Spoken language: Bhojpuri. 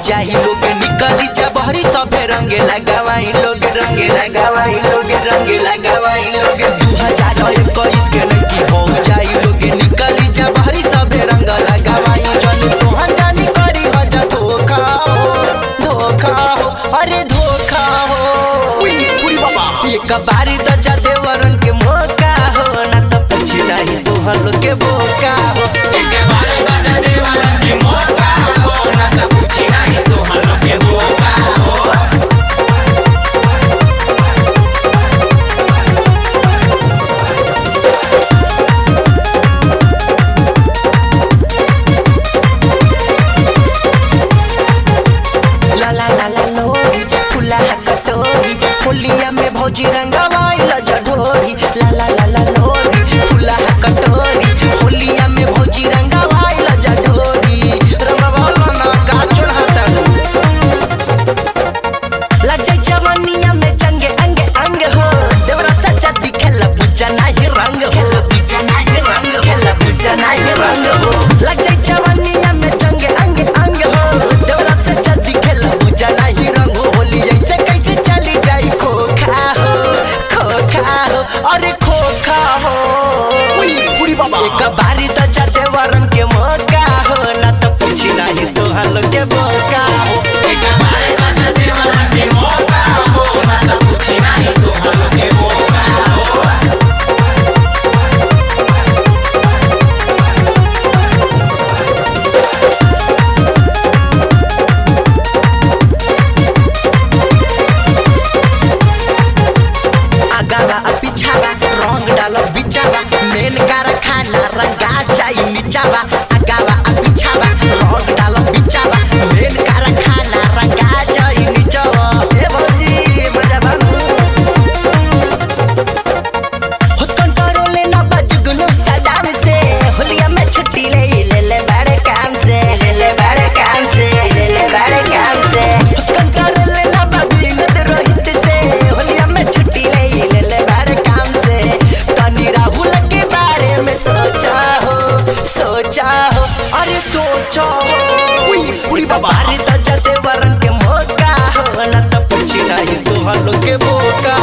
जाही लोग निकली जा बहरी सभे रंगे लगावाई लोग रंगे लगावाई लोग रंगे लगावाई लोग 2021 के लड़की हो जाई लोग निकली जा बहरी सभे रंग लगावाई जन तोहन जानी करी हजा धोखा हो अरे धोखा हो पूरी बाबा एक बारी तो जाते वरन के मौका हो ना तो पूछी नहीं तोहन लोग के बोका हो एक बारी तो जाते वरन के मौका हो ना तो पूछी नहीं तोहन लोग के बोका हो होलिया में भौजी रंगवाई लजढोरी ला ला ला ला लोरी फुला कटोरी होलिया में भौजी रंगवाई लजढोरी रंगवाला ना का चढ़ाता लज्जा जवानिया में चंगे अंग अंग हो देवरा सच्चा दिखेला पूजा नहीं रंग हो पूजा नहीं रंग खेला पूजा नहीं रंग हो लज्जा जवानिया में चंगे अंग अंग हो देवरा सच्चा दिखेला पूजा नहीं रंग हो होली ऐसे कैसे चली जाई खोखा हो अरे खोखा हो पूरी बाबा एक बारी तो जाते वरन के मौका हो ना तो पूछी नहीं तो हल के बोका हो एक बारी तो जाते वरन के मौका हो ना तो पूछी नहीं तो हल के बोका हो आगावा पिछावा रंग डालो बिचावा मेन कारखाना रंगा जाई नीचावा आगावा पिछावा रंग डालो बिचावा मेन कारखाना रंगा जाई नीचावा ए भौजी मजा बानू हो कंट्रोल लेना बजगनो सदाम से होलिया में छुट्टी ले बड़े काम से ले बड़े काम से ले बड़े काम से कंट्रोल लेना बबिनत रोहित से होलिया में छुट्टी ले बड़े काम से तनी राहुल के बारे में सोचा हो अरे सोचा हो पूरी बाबा अरे तो जाते वरन के मौका हो ना तो पूछी नहीं तो हल के बोका